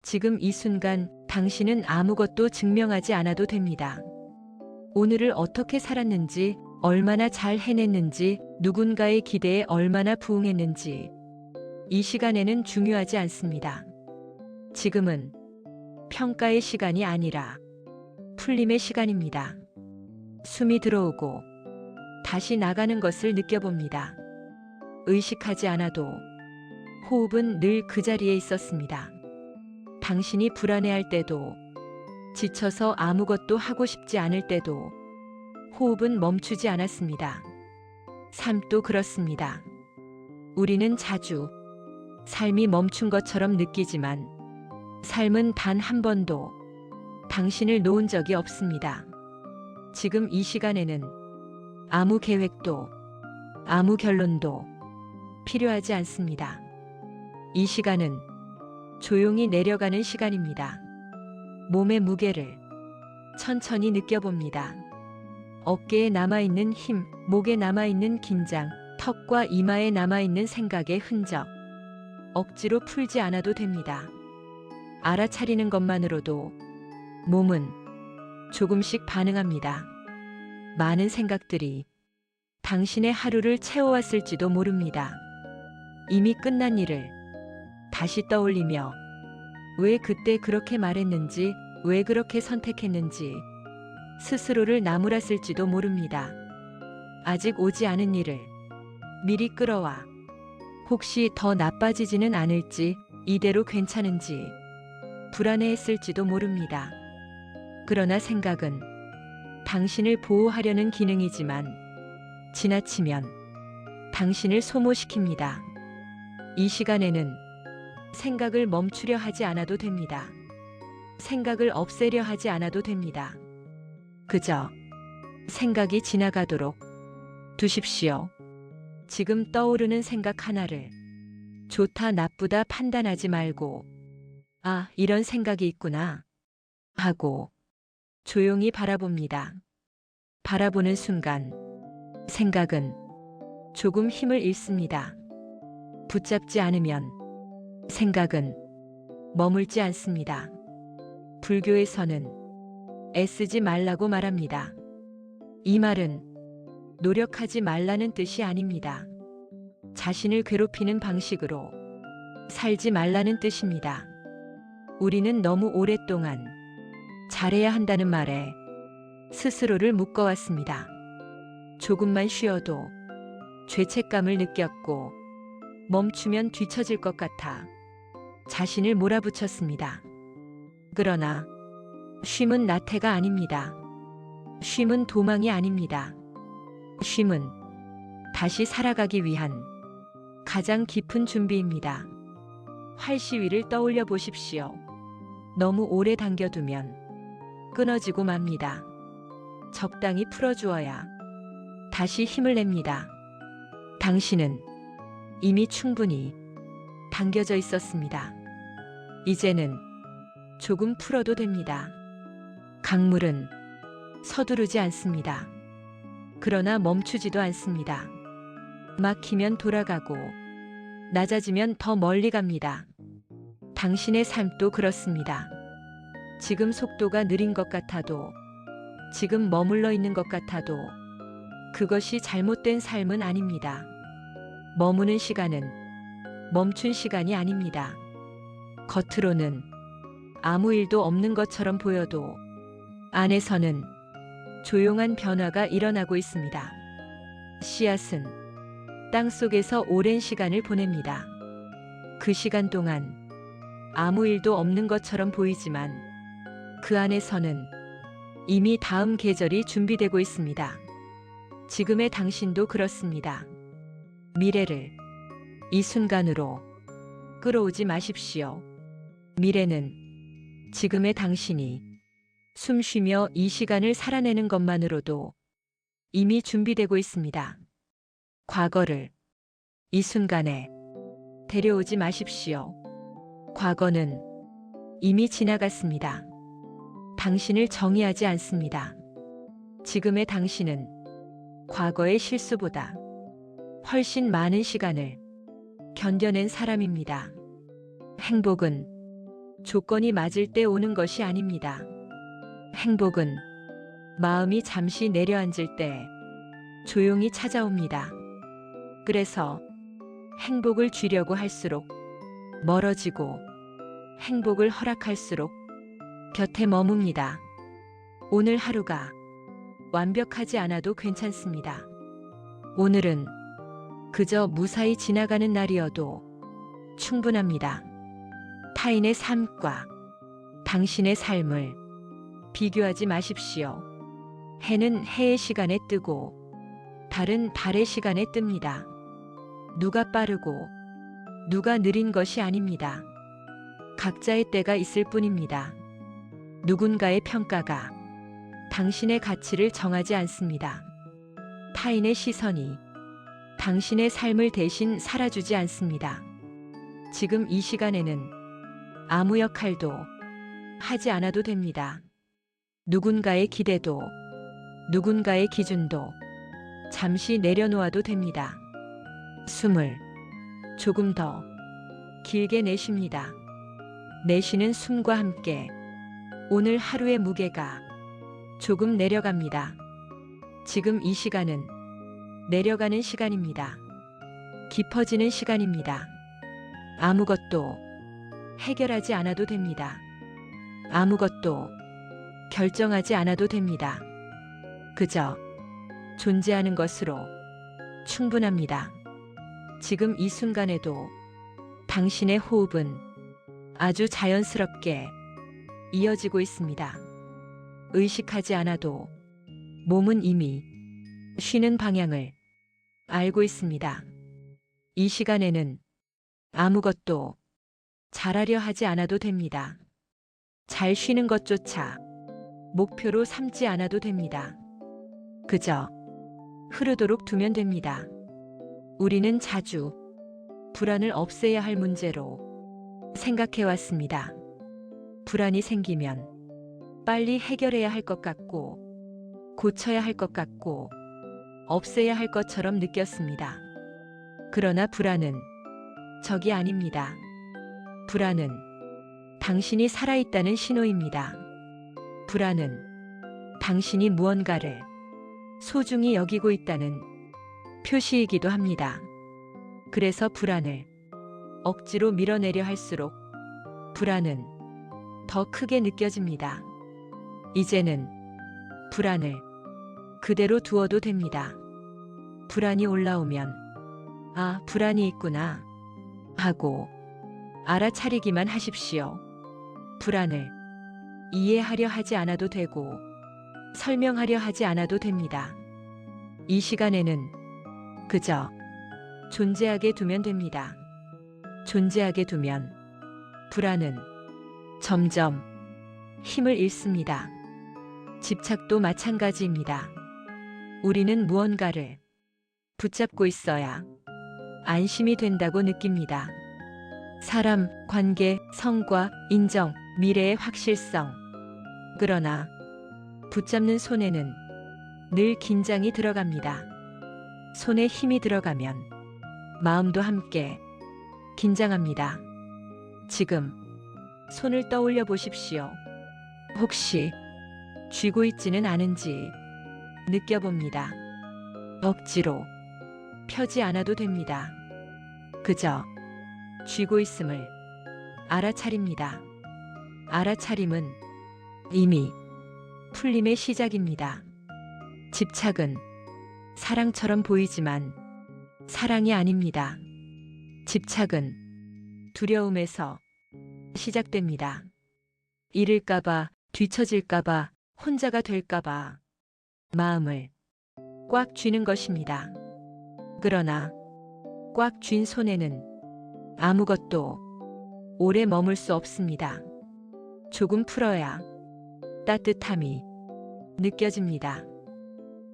지금 이 순간 당신은 아무것도 증명하지 않아도 됩니다. 오늘을 어떻게 살았는지, 얼마나 잘 해냈는지, 누군가의 기대에 얼마나 부응했는지 이 시간에는 중요하지 않습니다. 지금은 평가의 시간이 아니라 풀림의 시간입니다. 숨이 들어오고 다시 나가는 것을 느껴봅니다. 의식하지 않아도 호흡은 늘 그 자리에 있었습니다. 당신이 불안해할 때도, 지쳐서 아무것도 하고 싶지 않을 때도 호흡은 멈추지 않았습니다. 삶도 그렇습니다. 우리는 자주 삶이 멈춘 것처럼 느끼지만 삶은 단 한 번도 당신을 놓은 적이 없습니다. 지금 이 시간에는 아무 계획도, 아무 결론도 필요하지 않습니다. 이 시간은 조용히 내려가는 시간입니다. 몸의 무게를 천천히 느껴봅니다. 어깨에 남아있는 힘, 목에 남아있는 긴장, 턱과 이마에 남아있는 생각의 흔적. 억지로 풀지 않아도 됩니다. 알아차리는 것만으로도 몸은 조금씩 반응합니다. 많은 생각들이 당신의 하루를 채워왔을지도 모릅니다. 이미 끝난 일을 다시 떠올리며 왜 그때 그렇게 말했는지, 왜 그렇게 선택했는지 스스로를 나무랐을지도 모릅니다. 아직 오지 않은 일을 미리 끌어와 혹시 더 나빠지지는 않을지, 이대로 괜찮은지 불안해했을지도 모릅니다. 그러나 생각은 당신을 보호하려는 기능이지만 지나치면 당신을 소모시킵니다. 이 시간에는 생각을 멈추려 하지 않아도 됩니다. 생각을 없애려 하지 않아도 됩니다. 그저 생각이 지나가도록 두십시오. 지금 떠오르는 생각 하나를 좋다 나쁘다 판단하지 말고, 아, 이런 생각이 있구나 하고 조용히 바라봅니다. 바라보는 순간 생각은 조금 힘을 잃습니다. 붙잡지 않으면 생각은 머물지 않습니다. 불교에서는 애쓰지 말라고 말합니다. 이 말은 노력하지 말라는 뜻이 아닙니다. 자신을 괴롭히는 방식으로 살지 말라는 뜻입니다. 우리는 너무 오랫동안 잘해야 한다는 말에 스스로를 묶어왔습니다. 조금만 쉬어도 죄책감을 느꼈고 멈추면 뒤처질 것 같아 자신을 몰아붙였습니다. 그러나 쉼은 나태가 아닙니다. 쉼은 도망이 아닙니다. 쉼은 다시 살아가기 위한 가장 깊은 준비입니다. 활시위를 떠올려 보십시오. 너무 오래 당겨두면 끊어지고 맙니다. 적당히 풀어주어야 다시 힘을 냅니다. 당신은 이미 충분히 당겨져 있었습니다. 이제는 조금 풀어도 됩니다. 강물은 서두르지 않습니다. 그러나 멈추지도 않습니다. 막히면 돌아가고 낮아지면 더 멀리 갑니다. 당신의 삶도 그렇습니다. 지금 속도가 느린 것 같아도, 지금 머물러 있는 것 같아도 그것이 잘못된 삶은 아닙니다. 머무는 시간은 멈춘 시간이 아닙니다. 겉으로는 아무 일도 없는 것처럼 보여도 안에서는 조용한 변화가 일어나고 있습니다. 씨앗은 땅 속에서 오랜 시간을 보냅니다. 그 시간 동안 아무 일도 없는 것처럼 보이지만 그 안에서는 이미 다음 계절이 준비되고 있습니다. 지금의 당신도 그렇습니다. 미래를 이 순간으로 끌어오지 마십시오. 미래는 지금의 당신이 숨 쉬며 이 시간을 살아내는 것만으로도 이미 준비되고 있습니다. 과거를 이 순간에 데려오지 마십시오. 과거는 이미 지나갔습니다. 당신을 정의하지 않습니다. 지금의 당신은 과거의 실수보다 훨씬 많은 시간을 견뎌낸 사람입니다. 행복은 조건이 맞을 때 오는 것이 아닙니다. 행복은 마음이 잠시 내려앉을 때 조용히 찾아옵니다. 그래서 행복을 주려고 할수록 멀어지고 행복을 허락할수록 곁에 머뭅니다. 오늘 하루가 완벽하지 않아도 괜찮습니다. 오늘은 그저 무사히 지나가는 날이어도 충분합니다. 타인의 삶과 당신의 삶을 비교하지 마십시오. 해는 해의 시간에 뜨고 달은 달의 시간에 뜹니다. 누가 빠르고 누가 느린 것이 아닙니다. 각자의 때가 있을 뿐입니다. 누군가의 평가가 당신의 가치를 정하지 않습니다. 타인의 시선이 당신의 삶을 대신 살아주지 않습니다. 지금 이 시간에는 아무 역할도 하지 않아도 됩니다. 누군가의 기대도 누군가의 기준도 잠시 내려놓아도 됩니다. 숨을 조금 더 길게 내쉽니다. 내쉬는 숨과 함께 오늘 하루의 무게가 조금 내려갑니다. 지금 이 시간은 내려가는 시간입니다. 깊어지는 시간입니다. 아무것도 해결하지 않아도 됩니다. 아무것도 결정하지 않아도 됩니다. 그저 존재하는 것으로 충분합니다. 지금 이 순간에도 당신의 호흡은 아주 자연스럽게 이어지고 있습니다. 의식하지 않아도 몸은 이미 쉬는 방향을 알고 있습니다. 이 시간에는 아무것도 잘하려 하지 않아도 됩니다. 잘 쉬는 것조차 목표로 삼지 않아도 됩니다. 그저 흐르도록 두면 됩니다. 우리는 자주 불안을 없애야 할 문제로 생각해왔습니다. 불안이 생기면 빨리 해결해야 할 것 같고 고쳐야 할 것 같고 없애야 할 것처럼 느꼈습니다. 그러나 불안은 적이 아닙니다. 불안은 당신이 살아있다는 신호입니다. 불안은 당신이 무언가를 소중히 여기고 있다는 표시이기도 합니다. 그래서 불안을 억지로 밀어내려 할수록 불안은 더 크게 느껴집니다. 이제는 불안을 그대로 두어도 됩니다. 불안이 올라오면 아, 불안이 있구나 하고 알아차리기만 하십시오. 불안을 이해하려 하지 않아도 되고 설명하려 하지 않아도 됩니다. 이 시간에는 그저 존재하게 두면 됩니다. 존재하게 두면 불안은 점점 힘을 잃습니다. 집착도 마찬가지입니다. 우리는 무언가를 붙잡고 있어야 안심이 된다고 느낍니다. 사람, 관계, 성과, 인정, 미래의 확실성. 그러나 붙잡는 손에는 늘 긴장이 들어갑니다. 손에 힘이 들어가면 마음도 함께 긴장합니다. 지금 손을 떠올려 보십시오. 혹시 쥐고 있지는 않은지 느껴봅니다. 억지로 펴지 않아도 됩니다. 그저 쥐고 있음을 알아차립니다. 알아차림은 이미 풀림의 시작입니다. 집착은 사랑처럼 보이지만 사랑이 아닙니다. 집착은 두려움에서 시작됩니다. 잃을까봐, 뒤처질까봐, 혼자가 될까봐 마음을 꽉 쥐는 것입니다. 그러나 꽉 쥔 손에는 아무것도 오래 머물 수 없습니다. 조금 풀어야 따뜻함이 느껴집니다.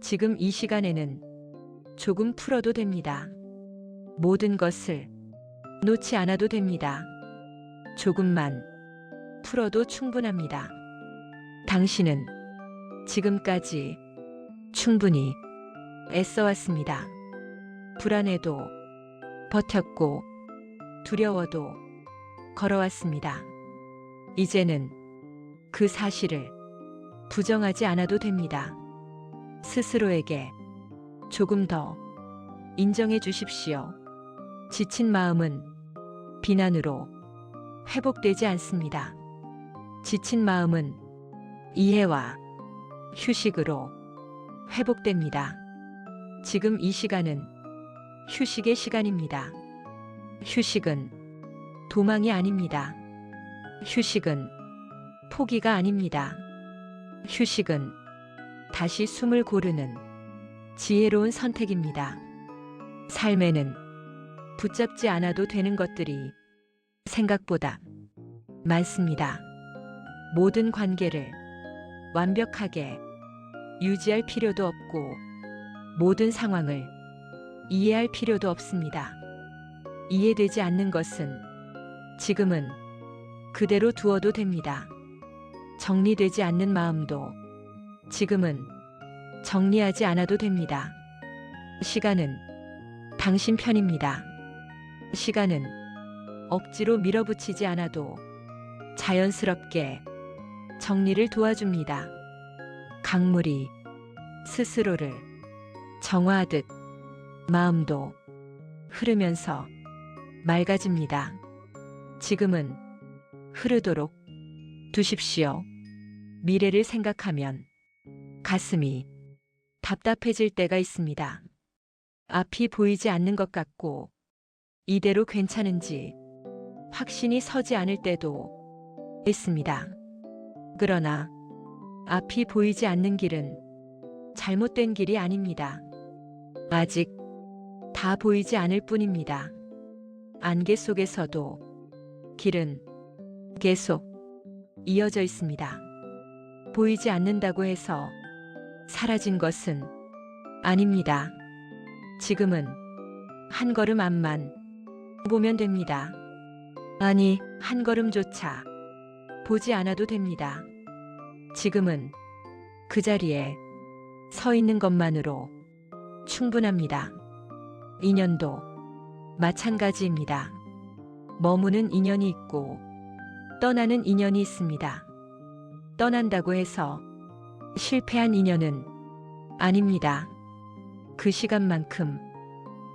지금 이 시간에는 조금 풀어도 됩니다. 모든 것을 놓지 않아도 됩니다. 조금만 풀어도 충분합니다. 당신은 지금까지 충분히 애써왔습니다. 불안해도 버텼고 두려워도 걸어왔습니다. 이제는 그 사실을 부정하지 않아도 됩니다. 스스로에게 조금 더 인정해 주십시오. 지친 마음은 비난으로 회복되지 않습니다. 지친 마음은 이해와 휴식으로 회복됩니다. 지금 이 시간은 휴식의 시간입니다. 휴식은 도망이 아닙니다. 휴식은 포기가 아닙니다. 휴식은 다시 숨을 고르는 지혜로운 선택입니다. 삶에는 붙잡지 않아도 되는 것들이 생각보다 많습니다. 모든 관계를 완벽하게 유지할 필요도 없고 모든 상황을 이해할 필요도 없습니다. 이해되지 않는 것은 지금은 그대로 두어도 됩니다. 정리되지 않는 마음도 지금은 정리하지 않아도 됩니다. 시간은 당신 편입니다. 시간은 억지로 밀어붙이지 않아도 자연스럽게 정리를 도와줍니다. 강물이 스스로를 정화하듯 마음도 흐르면서 맑아집니다. 지금은 흐르도록 두십시오. 미래를 생각하면 가슴이 답답해질 때가 있습니다. 앞이 보이지 않는 것 같고 이대로 괜찮은지 확신이 서지 않을 때도 있습니다. 그러나 앞이 보이지 않는 길은 잘못된 길이 아닙니다. 아직 다 보이지 않을 뿐입니다. 안개 속에서도 길은 계속 이어져 있습니다. 보이지 않는다고 해서 사라진 것은 아닙니다. 지금은 한 걸음 앞만 보면 됩니다. 아니, 한 걸음조차 보지 않아도 됩니다. 지금은 그 자리에 서 있는 것만으로 충분합니다. 인연도 마찬가지입니다. 머무는 인연이 있고 떠나는 인연이 있습니다. 떠난다고 해서 실패한 인연은 아닙니다. 그 시간만큼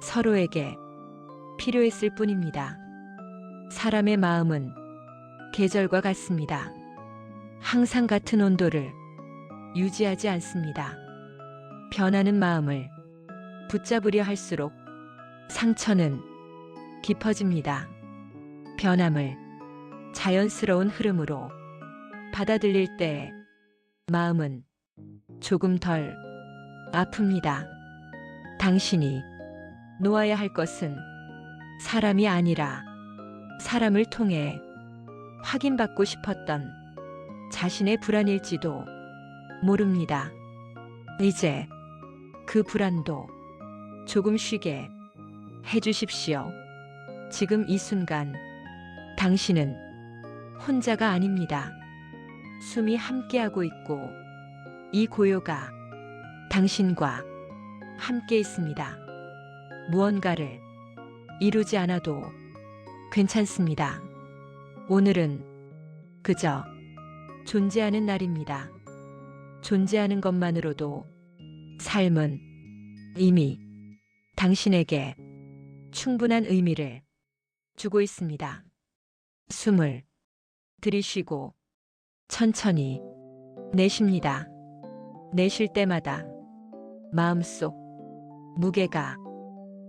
서로에게 필요했을 뿐입니다. 사람의 마음은 계절과 같습니다. 항상 같은 온도를 유지하지 않습니다. 변하는 마음을 붙잡으려 할수록 상처는 깊어집니다. 변함을 자연스러운 흐름으로 받아들일 때 마음은 조금 덜 아픕니다. 당신이 놓아야 할 것은 사람이 아니라 사람을 통해 확인받고 싶었던 자신의 불안일지도 모릅니다. 이제 그 불안도 조금 쉬게 해주십시오. 지금 이 순간 당신은 혼자가 아닙니다. 숨이 함께하고 있고 이 고요가 당신과 함께 있습니다. 무언가를 이루지 않아도 괜찮습니다. 오늘은 그저 존재하는 날입니다. 존재하는 것만으로도 삶은 이미 당신에게 충분한 의미를 주고 있습니다. 숨을 들이쉬고 천천히 내쉽니다. 내쉴 때마다 마음속 무게가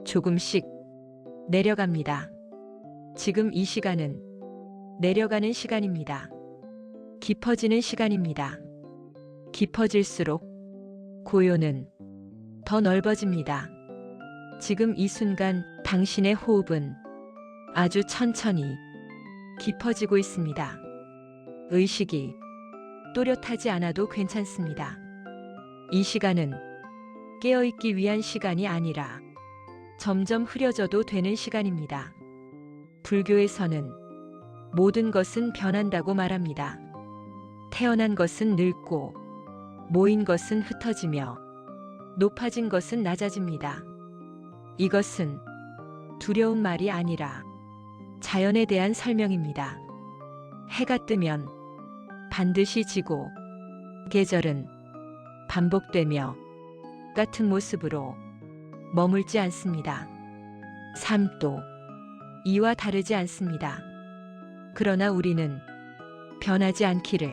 조금씩 내려갑니다. 지금 이 시간은 내려가는 시간입니다. 깊어지는 시간입니다. 깊어질수록 고요는 더 넓어집니다. 지금 이 순간 당신의 호흡은 아주 천천히 깊어지고 있습니다. 의식이 또렷하지 않아도 괜찮습니다. 이 시간은 깨어있기 위한 시간이 아니라 점점 흐려져도 되는 시간입니다. 불교에서는 모든 것은 변한다고 말합니다. 태어난 것은 늙고 모인 것은 흩어지며 높아진 것은 낮아집니다. 이것은 두려운 말이 아니라 자연에 대한 설명입니다. 해가 뜨면 반드시 지고 계절은 반복되며 같은 모습으로 머물지 않습니다. 삶도 이와 다르지 않습니다. 그러나 우리는 변하지 않기를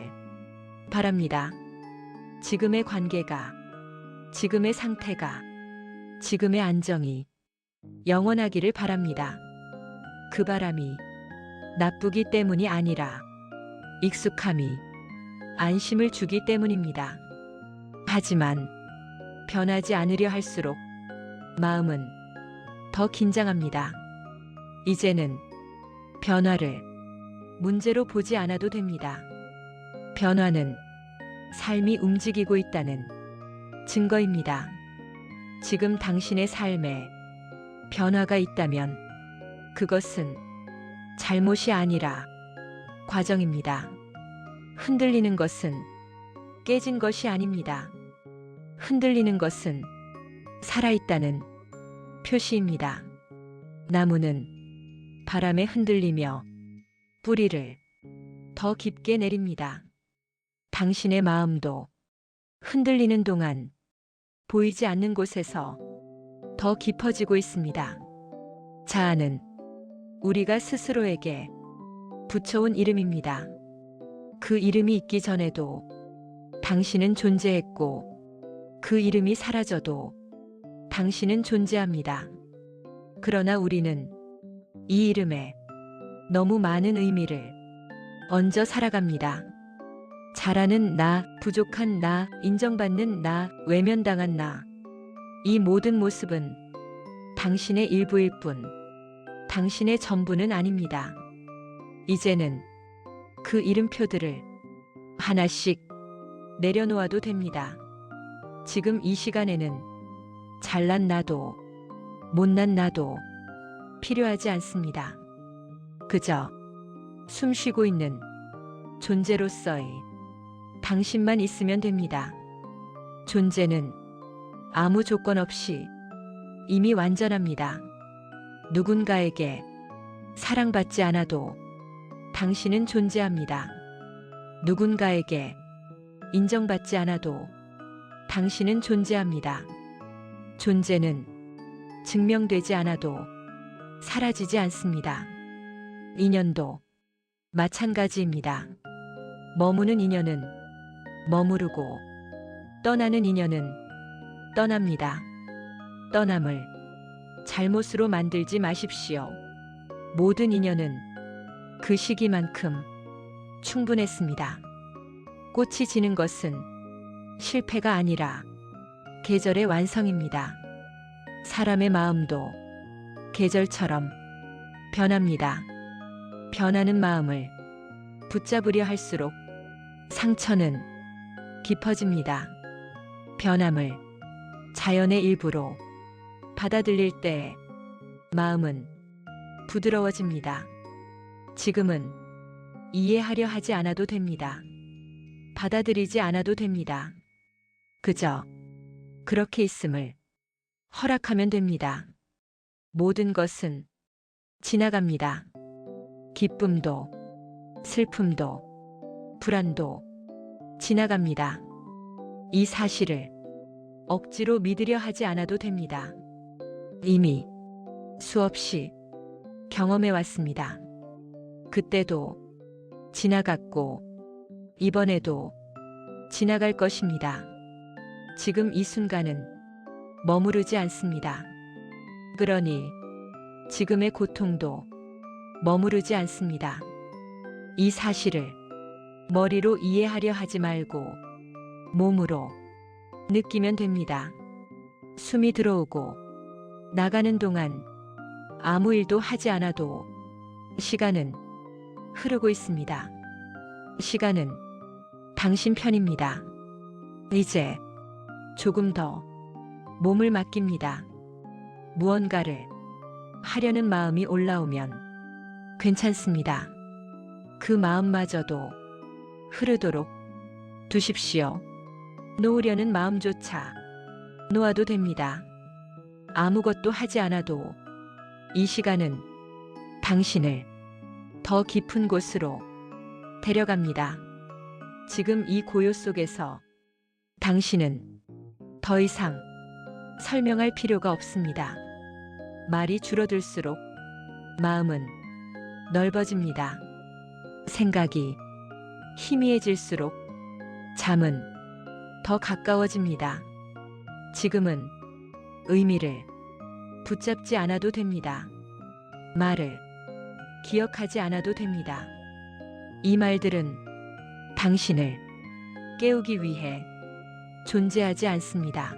바랍니다. 지금의 관계가, 지금의 상태가, 지금의 안정이 영원하기를 바랍니다. 그 바람이 나쁘기 때문이 아니라 익숙함이 안심을 주기 때문입니다. 하지만 변하지 않으려 할수록 마음은 더 긴장합니다. 이제는 변화를 문제로 보지 않아도 됩니다. 변화는 삶이 움직이고 있다는 증거입니다. 지금 당신의 삶에 변화가 있다면 그것은 잘못이 아니라 과정입니다. 흔들리는 것은 깨진 것이 아닙니다. 흔들리는 것은 살아있다는 표시입니다. 나무는 바람에 흔들리며 뿌리를 더 깊게 내립니다. 당신의 마음도 흔들리는 동안 보이지 않는 곳에서 더 깊어지고 있습니다. 자아는 우리가 스스로에게 붙여온 이름입니다. 그 이름이 있기 전에도 당신은 존재했고 그 이름이 사라져도 당신은 존재합니다. 그러나 우리는 이 이름에 너무 많은 의미를 얹어 살아갑니다. 잘하는 나, 부족한 나, 인정받는 나, 외면당한 나. 이 모든 모습은 당신의 일부일 뿐 당신의 전부는 아닙니다. 이제는 그 이름표들을 하나씩 내려놓아도 됩니다. 지금 이 시간에는 잘난 나도 못난 나도 필요하지 않습니다. 그저 숨 쉬고 있는 존재로서의 당신만 있으면 됩니다. 존재는 아무 조건 없이 이미 완전합니다. 누군가에게 사랑받지 않아도 당신은 존재합니다. 누군가에게 인정받지 않아도 당신은 존재합니다. 존재는 증명되지 않아도 사라지지 않습니다. 인연도 마찬가지입니다. 머무는 인연은 머무르고 떠나는 인연은 떠납니다. 떠남을 잘못으로 만들지 마십시오. 모든 인연은 그 시기만큼 충분했습니다. 꽃이 지는 것은 실패가 아니라 계절의 완성입니다. 사람의 마음도 계절처럼 변합니다. 변하는 마음을 붙잡으려 할수록 상처는 깊어집니다. 변함을 자연의 일부로 받아들일 때 마음은 부드러워집니다. 지금은 이해하려 하지 않아도 됩니다. 받아들이지 않아도 됩니다. 그저 그렇게 있음을 허락하면 됩니다. 모든 것은 지나갑니다. 기쁨도 슬픔도 불안도 지나갑니다. 이 사실을 억지로 믿으려 하지 않아도 됩니다. 이미 수없이 경험해 왔습니다. 그때도 지나갔고 이번에도 지나갈 것입니다. 지금 이 순간은 머무르지 않습니다. 그러니 지금의 고통도 머무르지 않습니다. 이 사실을 머리로 이해하려 하지 말고 몸으로 느끼면 됩니다. 숨이 들어오고 나가는 동안 아무 일도 하지 않아도 시간은 흐르고 있습니다. 시간은 당신 편입니다. 이제 조금 더 몸을 맡깁니다. 무언가를 하려는 마음이 올라오면 괜찮습니다. 그 마음마저도 흐르도록 두십시오. 놓으려는 마음조차 놓아도 됩니다. 아무것도 하지 않아도 이 시간은 당신을 더 깊은 곳으로 데려갑니다. 지금 이 고요 속에서 당신은 더 이상 설명할 필요가 없습니다. 말이 줄어들수록 마음은 넓어집니다. 생각이 희미해질수록 잠은 더 가까워집니다. 지금은 의미를 붙잡지 않아도 됩니다. 말을 기억하지 않아도 됩니다. 이 말들은 당신을 깨우기 위해 존재하지 않습니다.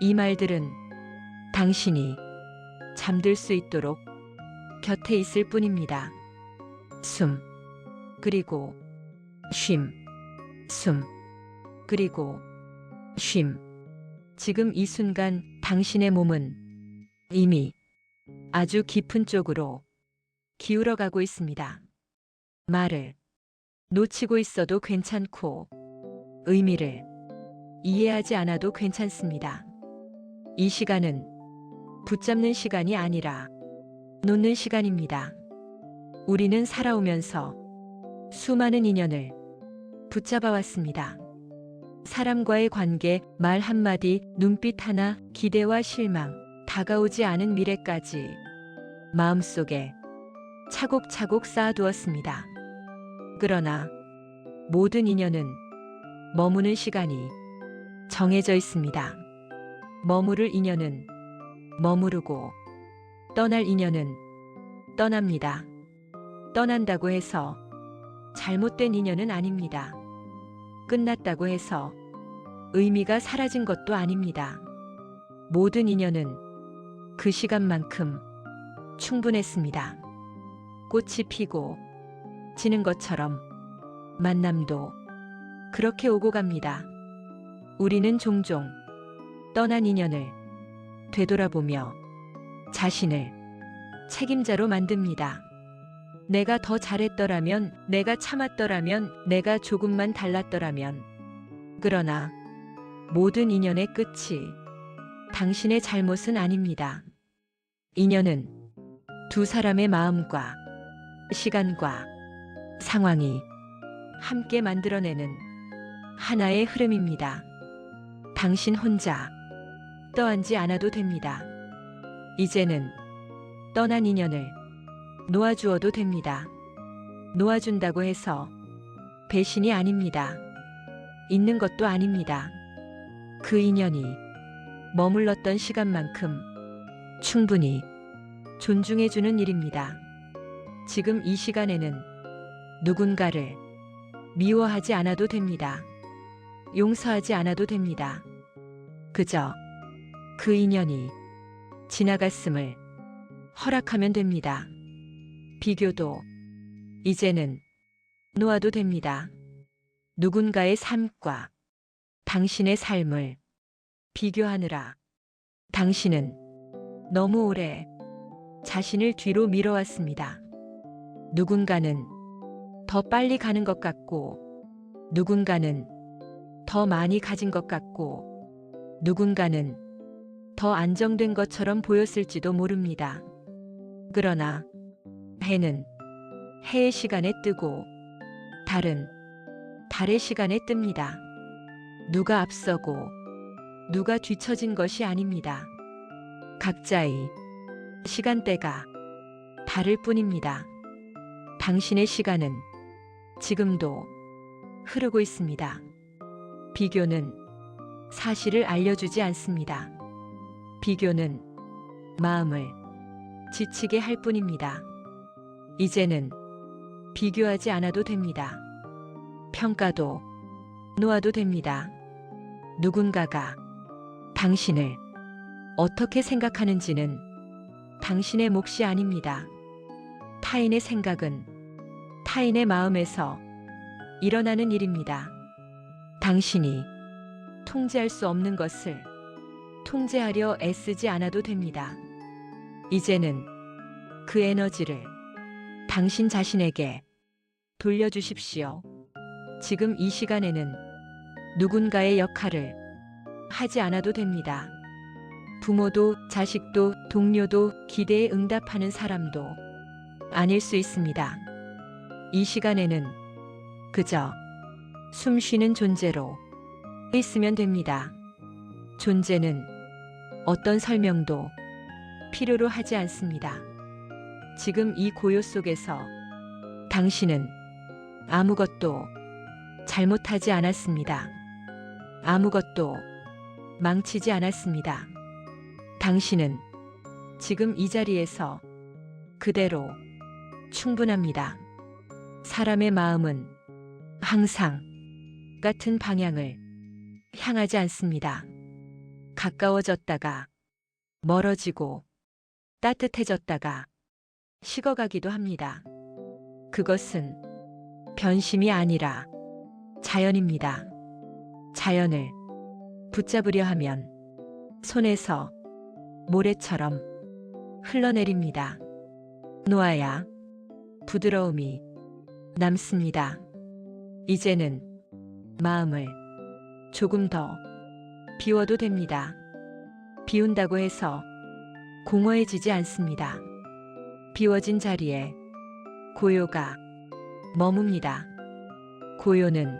이 말들은 당신이 잠들 수 있도록 곁에 있을 뿐입니다. 숨, 그리고 쉼, 숨, 그리고 쉼. 지금 이 순간 당신의 몸은 이미 아주 깊은 쪽으로 기울어가고 있습니다. 말을 놓치고 있어도 괜찮고 의미를 이해하지 않아도 괜찮습니다. 이 시간은 붙잡는 시간이 아니라 놓는 시간입니다. 우리는 살아오면서 수많은 인연을 붙잡아 왔습니다. 사람과의 관계, 말 한마디, 눈빛 하나, 기대와 실망, 다가오지 않은 미래까지 마음속에 차곡차곡 쌓아두었습니다. 그러나 모든 인연은 머무는 시간이 정해져 있습니다. 머무를 인연은 머무르고 떠날 인연은 떠납니다. 떠난다고 해서 잘못된 인연은 아닙니다. 끝났다고 해서 의미가 사라진 것도 아닙니다. 모든 인연은 그 시간만큼 충분했습니다. 꽃이 피고 지는 것처럼 만남도 그렇게 오고 갑니다. 우리는 종종 떠난 인연을 되돌아보며 자신을 책임자로 만듭니다. 내가 더 잘했더라면, 내가 참았더라면, 내가 조금만 달랐더라면. 그러나 모든 인연의 끝이 당신의 잘못은 아닙니다. 인연은 두 사람의 마음과 시간과 상황이 함께 만들어내는 하나의 흐름입니다. 당신 혼자 떠안지 않아도 됩니다. 이제는 떠난 인연을 놓아주어도 됩니다. 놓아준다고 해서 배신이 아닙니다. 있는 것도 아닙니다. 그 인연이 머물렀던 시간만큼 충분히 존중해주는 일입니다. 지금 이 시간에는 누군가를 미워하지 않아도 됩니다. 용서하지 않아도 됩니다. 그저 그 인연이 지나갔음을 허락하면 됩니다. 비교도 이제는 놓아도 됩니다. 누군가의 삶과 당신의 삶을 비교하느라 당신은 너무 오래 자신을 뒤로 밀어왔습니다. 누군가는 더 빨리 가는 것 같고, 누군가는 더 많이 가진 것 같고, 누군가는 더 안정된 것처럼 보였을지도 모릅니다. 그러나 해는 해의 시간에 뜨고 달은 달의 시간에 뜹니다. 누가 앞서고 누가 뒤처진 것이 아닙니다. 각자의 시간대가 다를 뿐입니다. 당신의 시간은 지금도 흐르고 있습니다. 비교는 사실을 알려주지 않습니다. 비교는 마음을 지치게 할 뿐입니다. 이제는 비교하지 않아도 됩니다. 평가도 놓아도 됩니다. 누군가가 당신을 어떻게 생각하는지는 당신의 몫이 아닙니다. 타인의 생각은 타인의 마음에서 일어나는 일입니다. 당신이 통제할 수 없는 것을 통제하려 애쓰지 않아도 됩니다. 이제는 그 에너지를 당신 자신에게 돌려주십시오. 지금 이 시간에는 누군가의 역할을 하지 않아도 됩니다. 부모도 자식도 동료도 기대에 응답하는 사람도 아닐 수 있습니다. 이 시간에는 그저 숨 쉬는 존재로 있으면 됩니다. 존재는 어떤 설명도 필요로 하지 않습니다. 지금 이 고요 속에서 당신은 아무것도 잘못하지 않았습니다. 아무것도 망치지 않았습니다. 당신은 지금 이 자리에서 그대로 충분합니다. 사람의 마음은 항상 같은 방향을 향하지 않습니다. 가까워졌다가 멀어지고 따뜻해졌다가 식어가기도 합니다. 그것은 변심이 아니라 자연입니다. 자연을 붙잡으려 하면 손에서 모래처럼 흘러내립니다. 놓아야 부드러움이 남습니다. 이제는 마음을 조금 더 비워도 됩니다. 비운다고 해서 공허해지지 않습니다. 비워진 자리에 고요가 머뭅니다. 고요는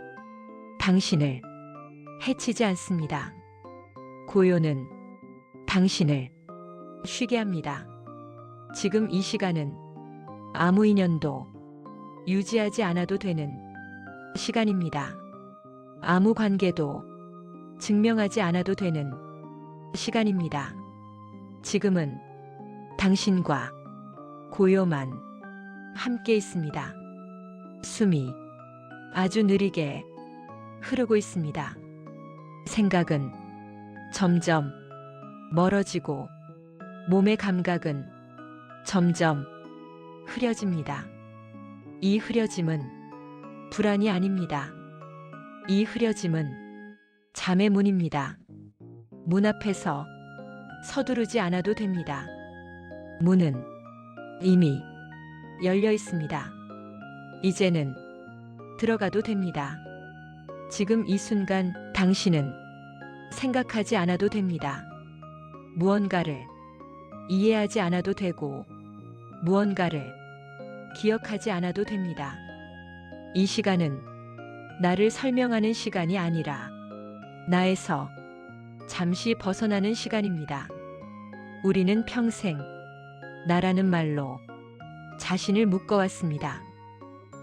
당신을 해치지 않습니다. 고요는 당신을 쉬게 합니다. 지금 이 시간은 아무 인연도 유지하지 않아도 되는 시간입니다. 아무 관계도 증명하지 않아도 되는 시간입니다. 지금은 당신과 고요만 함께 있습니다. 숨이 아주 느리게 흐르고 있습니다. 생각은 점점 멀어지고 몸의 감각은 점점 흐려집니다. 이 흐려짐은 불안이 아닙니다. 이 흐려짐은 잠의 문입니다. 문 앞에서 서두르지 않아도 됩니다. 문은 이미 열려 있습니다. 이제는 들어가도 됩니다. 지금 이 순간 당신은 생각하지 않아도 됩니다. 무언가를 이해하지 않아도 되고 무언가를 기억하지 않아도 됩니다. 이 시간은 나를 설명하는 시간이 아니라 나에서 잠시 벗어나는 시간입니다. 우리는 평생 나라는 말로 자신을 묶어왔습니다.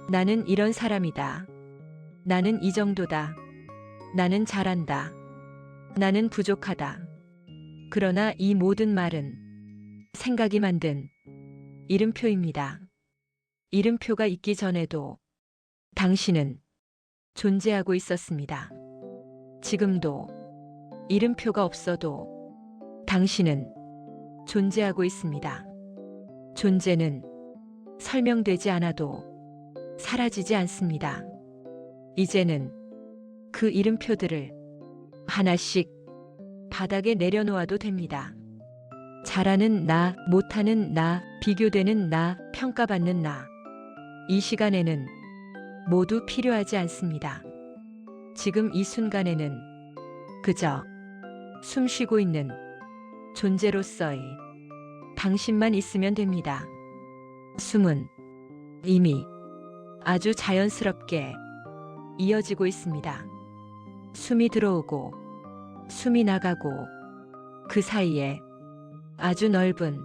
나는 이런 사람이다. 나는 이 정도다. 나는 잘한다. 나는 부족하다. 그러나 이 모든 말은 생각이 만든 이름표입니다. 이름표가 있기 전에도 당신은 존재하고 있었습니다. 지금도 이름표가 없어도 당신은 존재하고 있습니다. 존재는 설명되지 않아도 사라지지 않습니다. 이제는 그 이름표들을 하나씩 바닥에 내려놓아도 됩니다. 잘하는 나, 못하는 나, 비교되는 나, 평가받는 나. 이 시간에는 모두 필요하지 않습니다. 지금 이 순간에는 그저 숨 쉬고 있는 존재로서의 당신만 있으면 됩니다. 숨은 이미 아주 자연스럽게 이어지고 있습니다. 숨이 들어오고 숨이 나가고 그 사이에 아주 넓은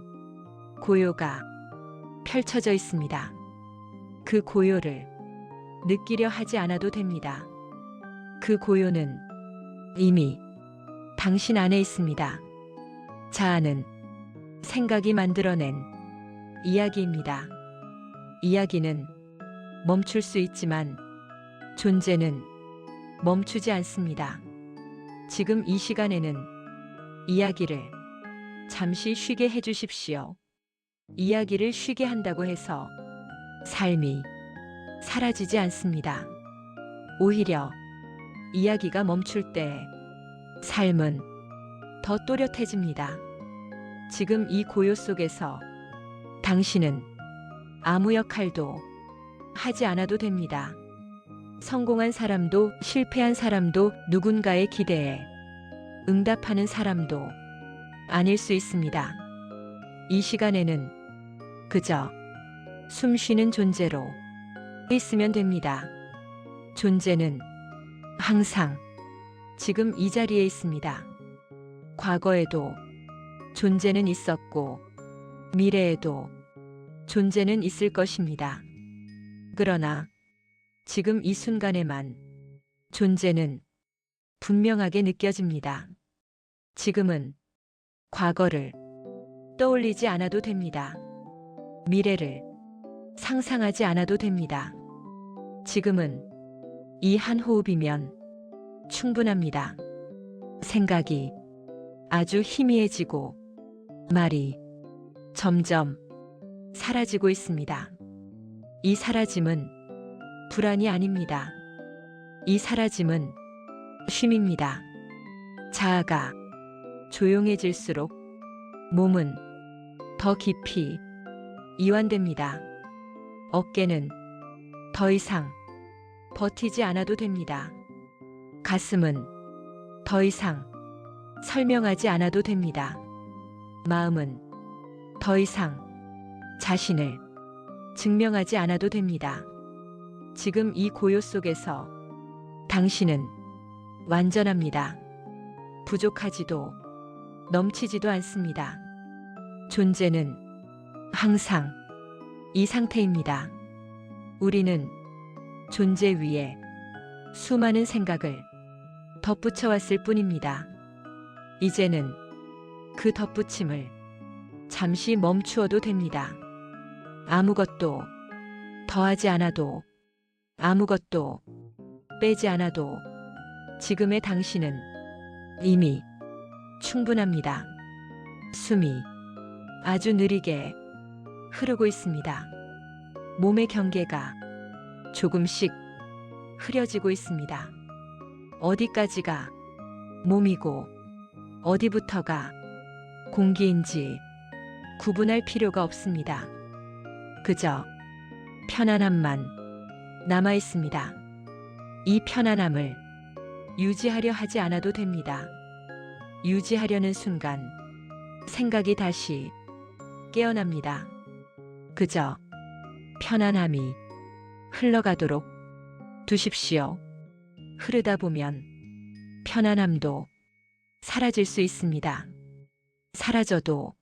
고요가 펼쳐져 있습니다. 그 고요를 느끼려 하지 않아도 됩니다. 그 고요는 이미 당신 안에 있습니다. 자아는 생각이 만들어낸 이야기입니다. 이야기는 멈출 수 있지만 존재는 멈추지 않습니다. 지금 이 시간에는 이야기를 잠시 쉬게 해주십시오. 이야기를 쉬게 한다고 해서 삶이 사라지지 않습니다. 오히려 이야기가 멈출 때 삶은 더 또렷해집니다. 지금 이 고요 속에서 당신은 아무 역할도 하지 않아도 됩니다. 성공한 사람도 실패한 사람도 누군가의 기대에 응답하는 사람도 아닐 수 있습니다. 이 시간에는 그저 숨 쉬는 존재로 있으면 됩니다. 존재는 항상 지금 이 자리에 있습니다. 과거에도 존재는 있었고 미래에도 존재는 있을 것입니다. 그러나 지금 이 순간에만 존재는 분명하게 느껴집니다. 지금은 과거를 떠올리지 않아도 됩니다. 미래를 상상하지 않아도 됩니다. 지금은 이 한 호흡이면 충분합니다. 생각이 아주 희미해지고 말이 점점 사라지고 있습니다. 이 사라짐은 불안이 아닙니다. 이 사라짐은 쉼입니다. 자아가 조용해질수록 몸은 더 깊이 이완됩니다. 어깨는 더 이상 버티지 않아도 됩니다. 가슴은 더 이상 설명하지 않아도 됩니다. 마음은 더 이상 자신을 증명하지 않아도 됩니다. 지금 이 고요 속에서 당신은 완전합니다. 부족하지도 넘치지도 않습니다. 존재는 항상 이 상태입니다. 우리는 존재 위에 수많은 생각을 덧붙여 왔을 뿐입니다. 이제는 그 덧붙임을 잠시 멈추어도 됩니다. 아무것도 더하지 않아도 아무것도 빼지 않아도 지금의 당신은 이미 충분합니다. 숨이 아주 느리게 흐르고 있습니다. 몸의 경계가 조금씩 흐려지고 있습니다. 어디까지가 몸이고 어디부터가 공기인지 구분할 필요가 없습니다. 그저 편안함만 남아 있습니다. 이 편안함을 유지하려 하지 않아도 됩니다. 유지하려는 순간 생각이 다시 깨어납니다. 그저 편안함이 흘러가도록 두십시오. 흐르다 보면 편안함도 사라질 수 있습니다. 사라져도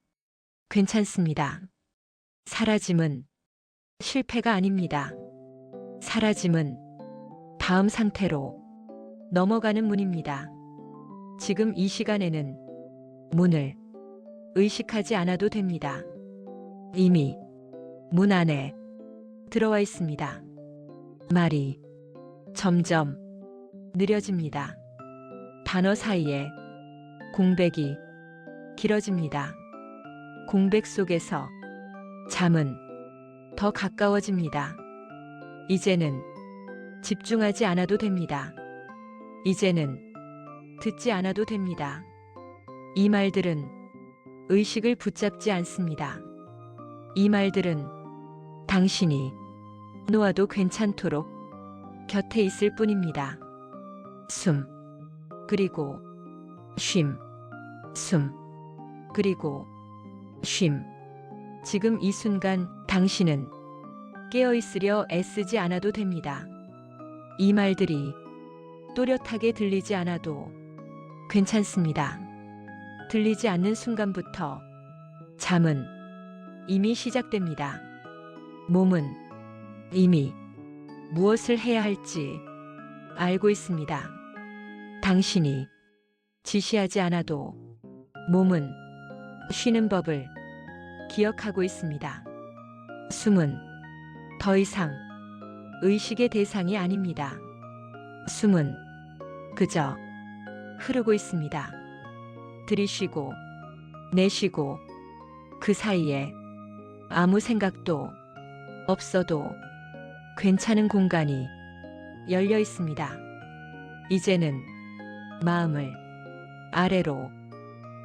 괜찮습니다. 사라짐은 실패가 아닙니다. 사라짐은 다음 상태로 넘어가는 문입니다. 지금 이 시간에는 문을 의식하지 않아도 됩니다. 이미 문 안에 들어와 있습니다. 말이 점점 느려집니다. 단어 사이에 공백이 길어집니다. 공백 속에서 잠은 더 가까워집니다. 이제는 집중하지 않아도 됩니다. 이제는 듣지 않아도 됩니다. 이 말들은 의식을 붙잡지 않습니다. 이 말들은 당신이 놓아도 괜찮도록 곁에 있을 뿐입니다. 숨, 그리고 쉼, 숨, 그리고 쉼. 지금 이 순간 당신은 깨어있으려 애쓰지 않아도 됩니다. 이 말들이 또렷하게 들리지 않아도 괜찮습니다. 들리지 않는 순간부터 잠은 이미 시작됩니다. 몸은 이미 무엇을 해야 할지 알고 있습니다. 당신이 지시하지 않아도 몸은 쉬는 법을 기억하고 있습니다. 숨은 더 이상 의식의 대상이 아닙니다. 숨은 그저 흐르고 있습니다. 들이쉬고 내쉬고 그 사이에 아무 생각도 없어도 괜찮은 공간이 열려 있습니다. 이제는 마음을 아래로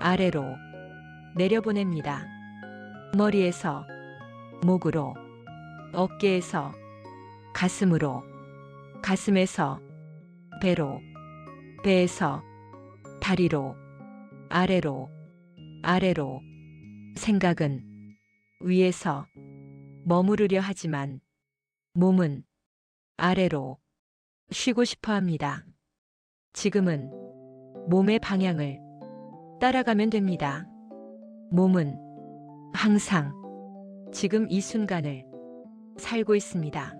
아래로 내려보냅니다. 머리에서 목으로, 어깨에서 가슴으로, 가슴에서 배로, 배에서 다리로, 아래로, 아래로. 생각은 위에서 머무르려 하지만 몸은 아래로, 쉬고 싶어 합니다. 지금은 몸의 방향을 따라가면 됩니다. 몸은 항상 지금 이 순간을 살고 있습니다.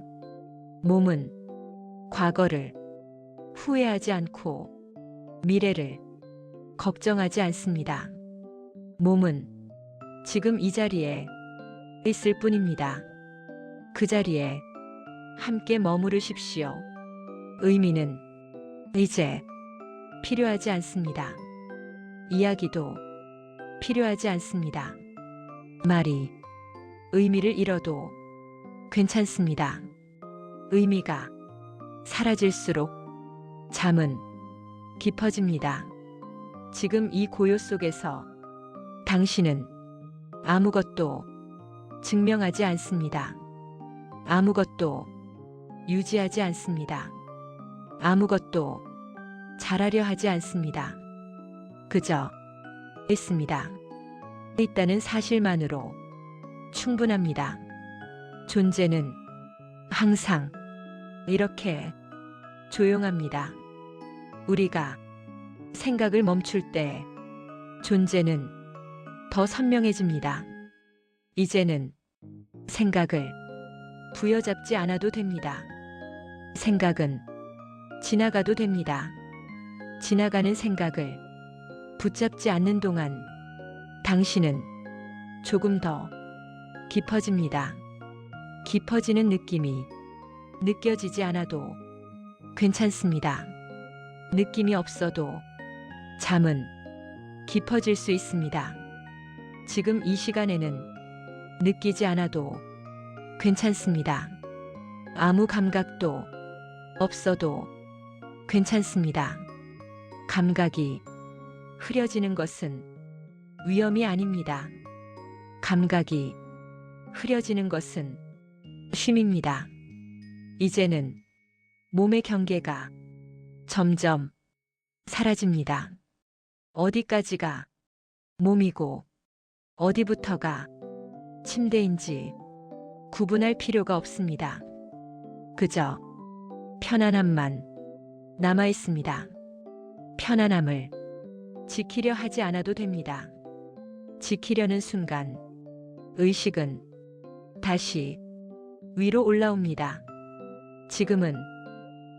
몸은 과거를 후회하지 않고 미래를 걱정하지 않습니다. 몸은 지금 이 자리에 있을 뿐입니다. 그 자리에 함께 머무르십시오. 의미는 이제 필요하지 않습니다. 이야기도 필요하지 않습니다. 말이 의미를 잃어도 괜찮습니다. 의미가 사라질수록 잠은 깊어집니다. 지금 이 고요 속에서 당신은 아무것도 증명하지 않습니다. 아무것도 유지하지 않습니다. 아무것도 잘하려 하지 않습니다. 그저 있습니다. 있다는 사실만으로 충분합니다. 존재는 항상 이렇게 조용합니다. 우리가 생각을 멈출 때 존재는 더 선명해집니다. 이제는 생각을 부여잡지 않아도 됩니다. 생각은 지나가도 됩니다. 지나가는 생각을 붙잡지 않는 동안 당신은 조금 더 깊어집니다. 깊어지는 느낌이 느껴지지 않아도 괜찮습니다. 느낌이 없어도 잠은 깊어질 수 있습니다. 지금 이 시간에는 느끼지 않아도 괜찮습니다. 아무 감각도 없어도 괜찮습니다. 감각이 흐려지는 것은 위험이 아닙니다. 감각이 흐려지는 것은 쉼입니다. 이제는 몸의 경계가 점점 사라집니다. 어디까지가 몸이고 어디부터가 침대인지 구분할 필요가 없습니다. 그저 편안함만 남아 있습니다. 편안함을 지키려 하지 않아도 됩니다. 지키려는 순간 의식은 다시 위로 올라옵니다. 지금은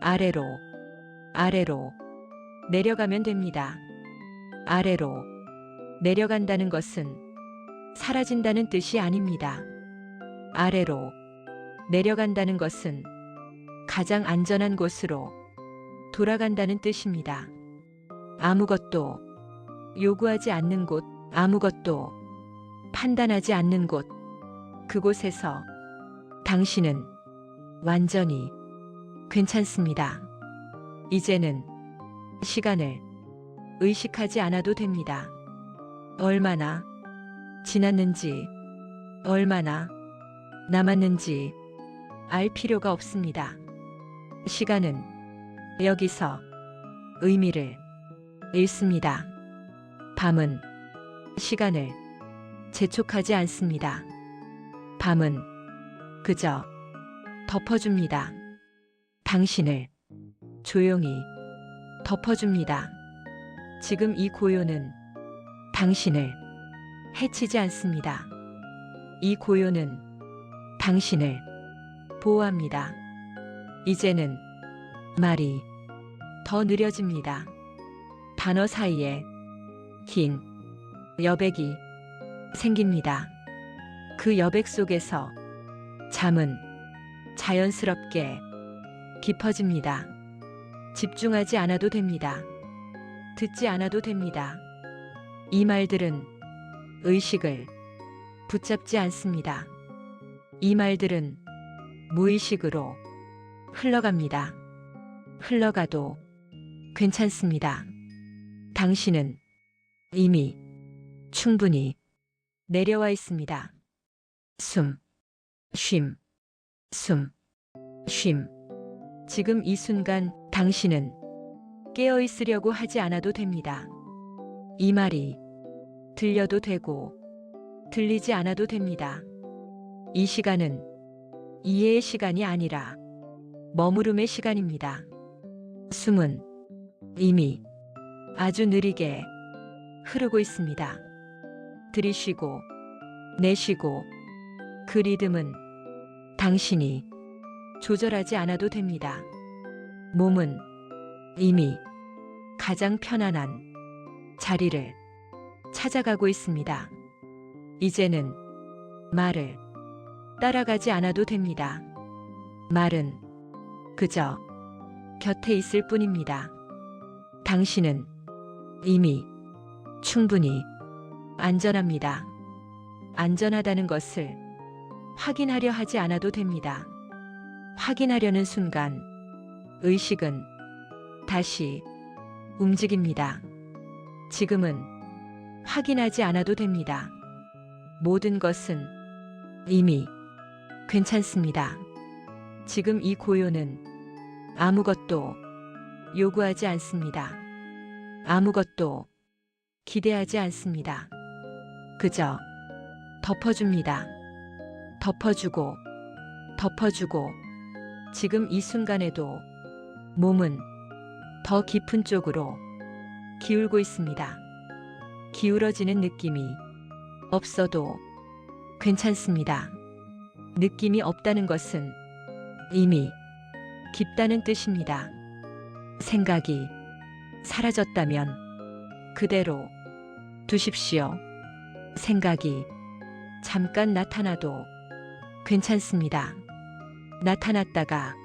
아래로 내려가면 됩니다. 아래로 내려간다는 것은 사라진다는 뜻이 아닙니다. 아래로 내려간다는 것은 가장 안전한 곳으로 돌아간다는 뜻입니다. 아무것도 요구하지 않는 곳, 아무것도 판단하지 않는 곳, 그곳에서 당신은 완전히 괜찮습니다. 이제는 시간을 의식하지 않아도 됩니다. 얼마나 지났는지, 얼마나 남았는지 알 필요가 없습니다. 시간은 여기서 의미를 잃습니다. 밤은 시간을 재촉하지 않습니다. 밤은 그저 덮어줍니다. 당신을 조용히 덮어줍니다. 지금 이 고요는 당신을 해치지 않습니다. 이 고요는 당신을 보호합니다. 이제는 말이 더 느려집니다. 단어 사이에 긴 여백이 생깁니다. 그 여백 속에서 잠은 자연스럽게 깊어집니다. 집중하지 않아도 됩니다. 듣지 않아도 됩니다. 이 말들은 의식을 붙잡지 않습니다. 이 말들은 무의식으로 흘러갑니다. 흘러가도 괜찮습니다. 당신은 이미 충분히 내려와 있습니다. 숨, 쉼, 숨, 쉼. 지금 이 순간 당신은 깨어 있으려고 하지 않아도 됩니다. 이 말이 들려도 되고 들리지 않아도 됩니다. 이 시간은 이해의 시간이 아니라 머무름의 시간입니다. 숨은 이미 아주 느리게 흐르고 있습니다. 들이쉬고 내쉬고 그 리듬은 당신이 조절하지 않아도 됩니다. 몸은 이미 가장 편안한 자리를 찾아가고 있습니다. 이제는 말을 따라가지 않아도 됩니다. 말은 그저 곁에 있을 뿐입니다. 당신은 이미 충분히 안전합니다. 안전하다는 것을 확인하려 하지 않아도 됩니다. 확인하려는 순간 의식은 다시 움직입니다. 지금은 확인하지 않아도 됩니다. 모든 것은 이미 괜찮습니다. 지금 이 고요는 아무것도 요구하지 않습니다. 아무것도 기대하지 않습니다. 그저 덮어줍니다. 덮어주고 덮어주고 지금 이 순간에도 몸은 더 깊은 쪽으로 기울고 있습니다. 기울어지는 느낌이 없어도 괜찮습니다. 느낌이 없다는 것은 이미 깊다는 뜻입니다. 생각이 사라졌다면 그대로 두십시오. 생각이 잠깐 나타나도 괜찮습니다. 나타났다가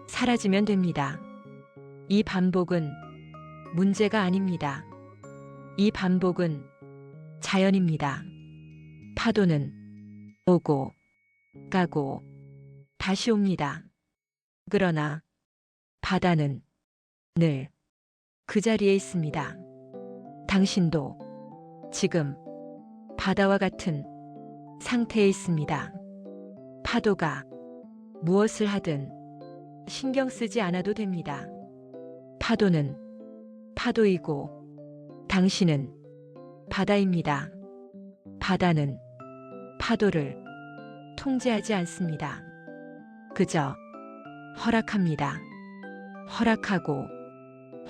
사라지면 됩니다. 이 반복은 문제가 아닙니다. 이 반복은 자연입니다. 파도는 오고 가고 다시 옵니다. 그러나 바다는 늘 그 자리에 있습니다. 당신도 지금 바다와 같은 상태에 있습니다. 파도가 무엇을 하든 신경 쓰지 않아도 됩니다. 파도는 파도이고 당신은 바다입니다. 바다는 파도를 통제하지 않습니다. 그저 허락합니다. 허락하고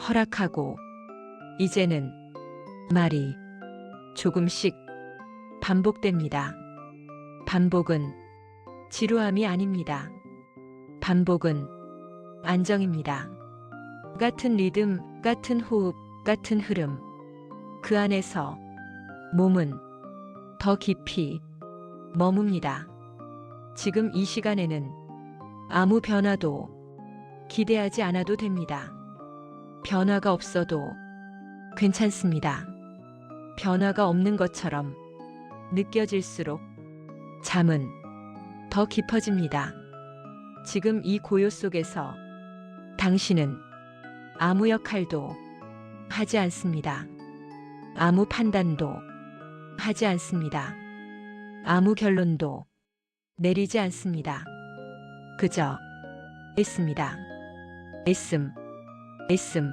허락하고 이제는 말이 조금씩 반복됩니다. 반복은 지루함이 아닙니다. 반복은 안정입니다. 같은 리듬, 같은 호흡, 같은 흐름. 그 안에서 몸은 더 깊이 머뭅니다. 지금 이 시간에는 아무 변화도 기대하지 않아도 됩니다. 변화가 없어도 괜찮습니다. 변화가 없는 것처럼 느껴질수록 잠은 더 깊어집니다. 지금 이 고요 속에서 당신은 아무 역할도 하지 않습니다. 아무 판단도 하지 않습니다. 아무 결론도 내리지 않습니다. 그저 있습니다. 있음, 있음.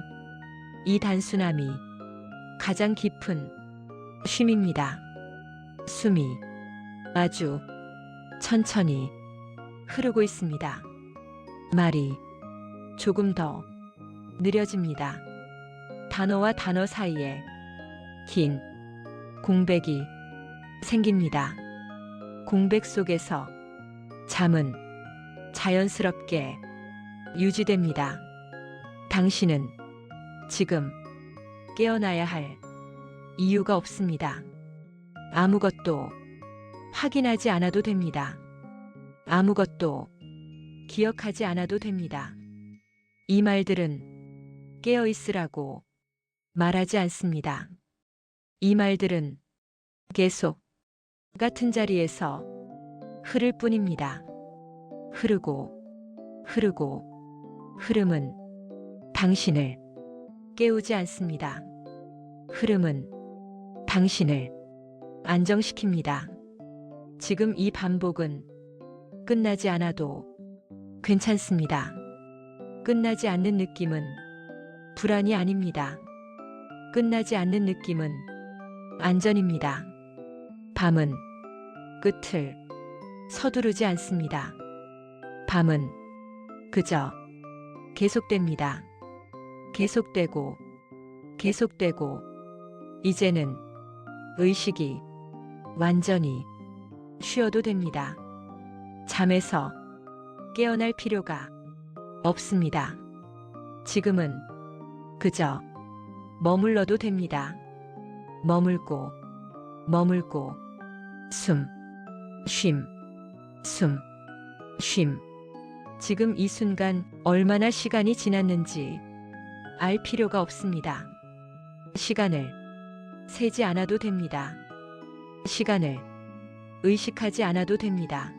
이 단순함이 가장 깊은 쉼입니다. 숨이 아주 천천히 흐르고 있습니다. 말이 조금 더 느려집니다. 단어와 단어 사이에 긴 공백이 생깁니다. 공백 속에서 잠은 자연스럽게 유지됩니다. 당신은 지금 깨어나야 할 이유가 없습니다. 아무것도 확인하지 않아도 됩니다. 아무것도 기억하지 않아도 됩니다. 이 말들은 깨어 있으라고 말하지 않습니다. 이 말들은 계속 같은 자리에서 흐를 뿐입니다. 흐르고 흐르고 흐름은 당신을 깨우지 않습니다. 흐름은 당신을 안정시킵니다. 지금 이 반복은 끝나지 않아도 괜찮습니다. 끝나지 않는 느낌은 불안이 아닙니다. 끝나지 않는 느낌은 안전입니다. 밤은 끝을 서두르지 않습니다. 밤은 그저 계속됩니다. 계속되고 계속되고 이제는 의식이 완전히 쉬어도 됩니다. 잠에서 깨어날 필요가 없습니다. 지금은 그저 머물러도 됩니다. 머물고 머물고 숨, 쉼, 숨, 쉼. 지금 이 순간 얼마나 시간이 지났는지 알 필요가 없습니다. 시간을 세지 않아도 됩니다. 시간을 의식하지 않아도 됩니다.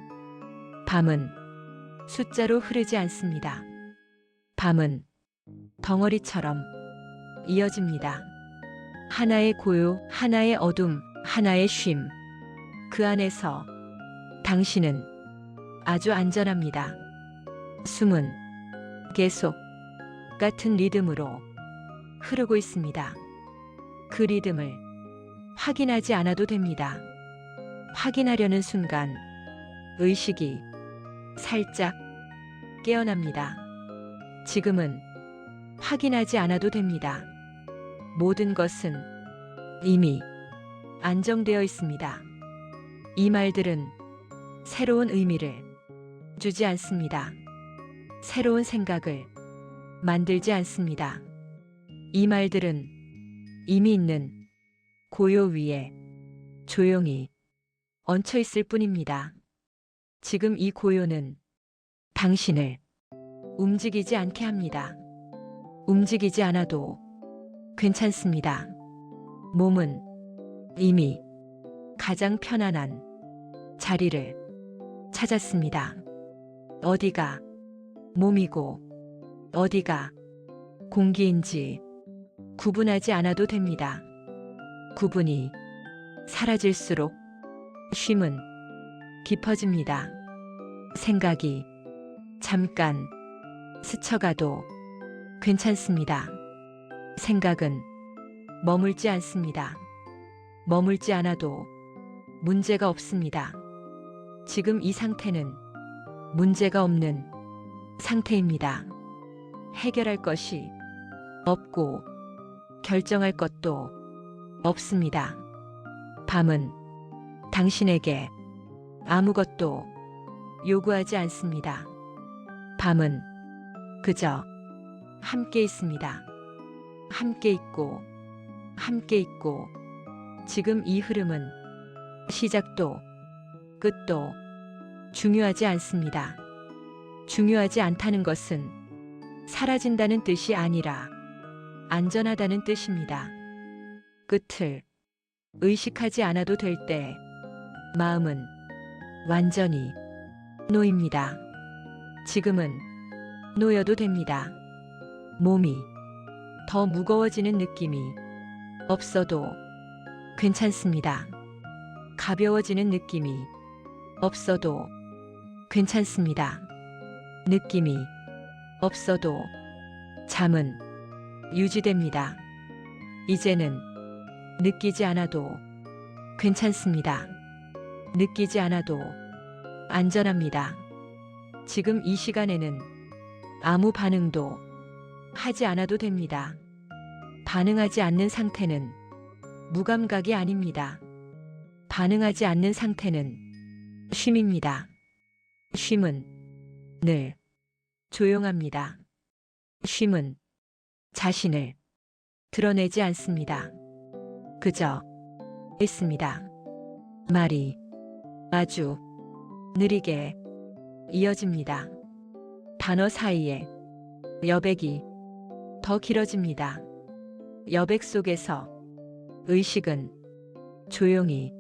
밤은 숫자로 흐르지 않습니다. 밤은 덩어리처럼 이어집니다. 하나의 고요, 하나의 어둠, 하나의 쉼. 그 안에서 당신은 아주 안전합니다. 숨은 계속 같은 리듬으로 흐르고 있습니다. 그 리듬을 확인하지 않아도 됩니다. 확인하려는 순간 의식이 살짝 깨어납니다. 지금은 확인하지 않아도 됩니다. 모든 것은 이미 안정되어 있습니다. 이 말들은 새로운 의미를 주지 않습니다. 새로운 생각을 만들지 않습니다. 이 말들은 이미 있는 고요 위에 조용히 얹혀 있을 뿐입니다. 지금 이 고요는 당신을 움직이지 않게 합니다. 움직이지 않아도 괜찮습니다. 몸은 이미 가장 편안한 자리를 찾았습니다. 어디가 몸이고 어디가 공기인지 구분하지 않아도 됩니다. 구분이 사라질수록 쉼은 깊어집니다. 생각이 잠깐 스쳐가도 괜찮습니다. 생각은 머물지 않습니다. 머물지 않아도 문제가 없습니다. 지금 이 상태는 문제가 없는 상태입니다. 해결할 것이 없고 결정할 것도 없습니다. 밤은 당신에게 아무것도 요구하지 않습니다. 밤은 그저 함께 있습니다. 함께 있고 함께 있고 지금 이 흐름은 시작도 끝도 중요하지 않습니다. 중요하지 않다는 것은 사라진다는 뜻이 아니라 안전하다는 뜻입니다. 끝을 의식하지 않아도 될 때 마음은 완전히 놓입니다. 지금은 놓여도 됩니다. 몸이 더 무거워지는 느낌이 없어도 괜찮습니다. 가벼워지는 느낌이 없어도 괜찮습니다. 느낌이 없어도 잠은 유지됩니다. 이제는 느끼지 않아도 괜찮습니다. 느끼지 않아도 안전합니다. 지금 이 시간에는 아무 반응도 하지 않아도 됩니다. 반응하지 않는 상태는 무감각이 아닙니다. 반응하지 않는 상태는 쉼입니다. 쉼은 늘 조용합니다. 쉼은 자신을 드러내지 않습니다. 그저 있습니다. 말이 아주 느리게 이어집니다. 단어 사이에 여백이 더 길어집니다. 여백 속에서 의식은 조용히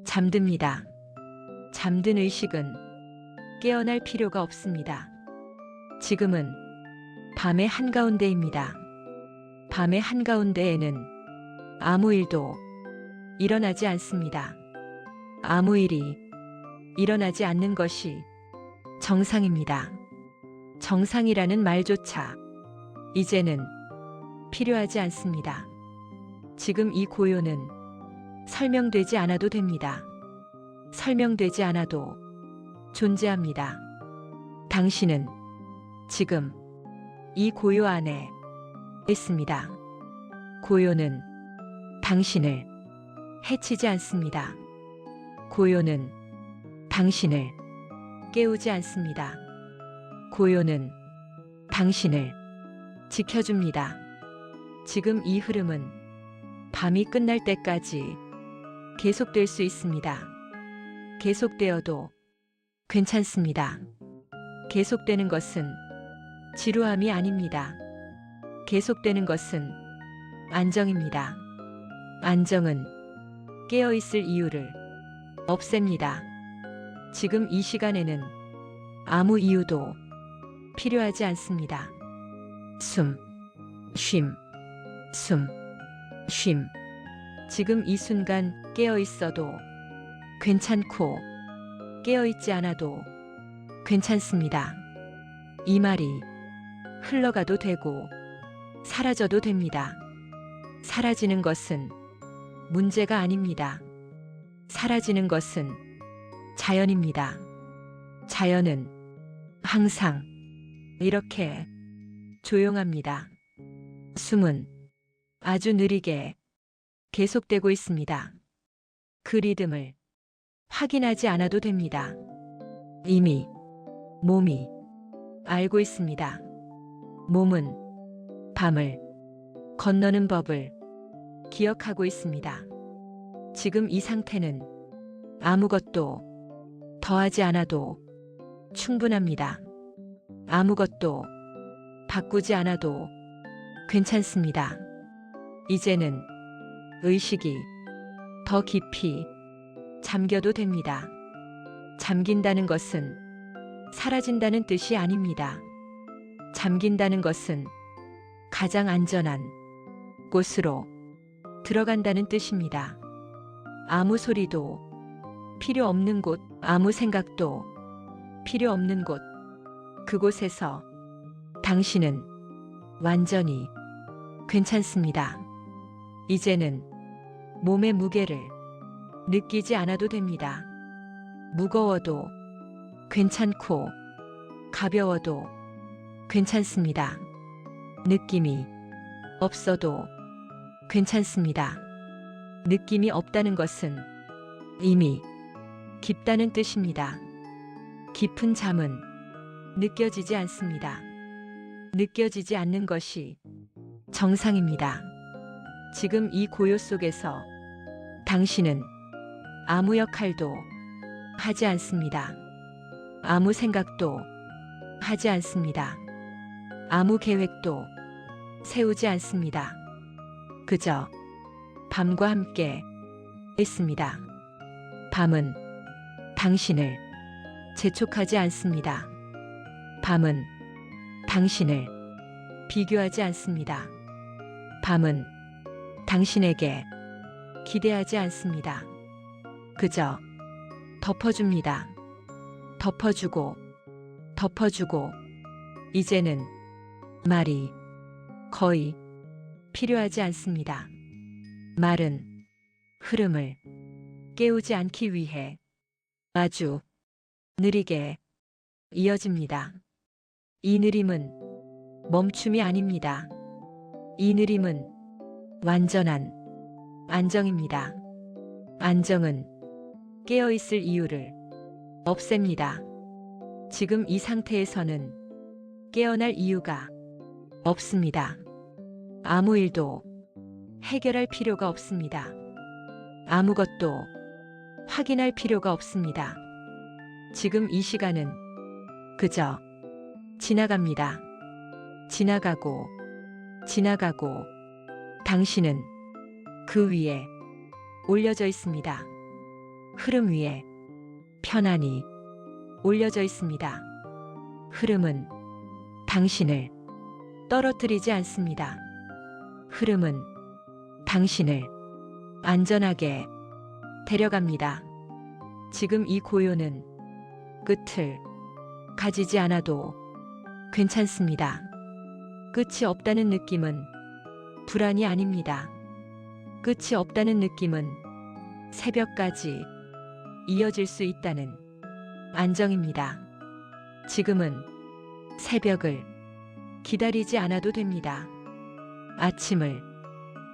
잠듭니다. 잠든 의식은 깨어날 필요가 없습니다. 지금은 밤의 한가운데입니다. 밤의 한가운데에는 아무 일도 일어나지 않습니다. 아무 일이 일어나지 않는 것이 정상입니다. 정상이라는 말조차 이제는 필요하지 않습니다. 지금 이 고요는 설명되지 않아도 됩니다. 설명되지 않아도 존재합니다. 당신은 지금 이 고요 안에 있습니다. 고요는 당신을 해치지 않습니다. 고요는 당신을 깨우지 않습니다. 고요는 당신을 지켜줍니다. 지금 이 흐름은 밤이 끝날 때까지 계속될 수 있습니다. 계속되어도 괜찮습니다. 계속되는 것은 지루함이 아닙니다. 계속되는 것은 안정입니다. 안정은 깨어있을 이유를 없앱니다. 지금 이 시간에는 아무 이유도 필요하지 않습니다. 숨, 쉼, 숨, 쉼. 지금 이 순간 깨어 있어도 괜찮고 깨어 있지 않아도 괜찮습니다. 이 말이 흘러가도 되고 사라져도 됩니다. 사라지는 것은 문제가 아닙니다. 사라지는 것은 자연입니다. 자연은 항상 이렇게 조용합니다. 숨은 아주 느리게 계속되고 있습니다. 그 리듬을 확인하지 않아도 됩니다. 이미 몸이 알고 있습니다. 몸은 밤을 건너는 법을 기억하고 있습니다. 지금 이 상태는 아무것도 더하지 않아도 충분합니다. 아무것도 바꾸지 않아도 괜찮습니다. 이제는 의식이 더 깊이 잠겨도 됩니다. 잠긴다는 것은 사라진다는 뜻이 아닙니다. 잠긴다는 것은 가장 안전한 곳으로 들어간다는 뜻입니다. 아무 소리도 필요 없는 곳, 아무 생각도 필요 없는 곳, 그곳에서 당신은 완전히 괜찮습니다. 이제는 몸의 무게를 느끼지 않아도 됩니다. 무거워도 괜찮고 가벼워도 괜찮습니다. 느낌이 없어도 괜찮습니다. 느낌이 없다는 것은 이미 깊다는 뜻입니다. 깊은 잠은 느껴지지 않습니다. 느껴지지 않는 것이 정상입니다. 지금 이 고요 속에서 당신은 아무 역할도 하지 않습니다. 아무 생각도 하지 않습니다. 아무 계획도 세우지 않습니다. 그저 밤과 함께 있습니다. 밤은 당신을 재촉하지 않습니다. 밤은 당신을 비교하지 않습니다. 밤은 당신에게 기대하지 않습니다. 그저 덮어줍니다. 덮어주고 덮어주고 이제는 말이 거의 필요하지 않습니다. 말은 흐름을 깨우지 않기 위해 아주 느리게 이어집니다. 이 느림은 멈춤이 아닙니다. 이 느림은 완전한 안정입니다. 안정은 깨어있을 이유를 없앱니다. 지금 이 상태에서는 깨어날 이유가 없습니다. 아무 일도 해결할 필요가 없습니다. 아무것도 확인할 필요가 없습니다. 지금 이 시간은 그저 지나갑니다. 지나가고 지나가고 당신은 그 위에 올려져 있습니다. 흐름 위에 편안히 올려져 있습니다. 흐름은 당신을 떨어뜨리지 않습니다. 흐름은 당신을 안전하게 데려갑니다. 지금 이 고요는 끝을 가지지 않아도 괜찮습니다. 끝이 없다는 느낌은 불안이 아닙니다. 끝이 없다는 느낌은 새벽까지 이어질 수 있다는 안정입니다. 지금은 새벽을 기다리지 않아도 됩니다. 아침을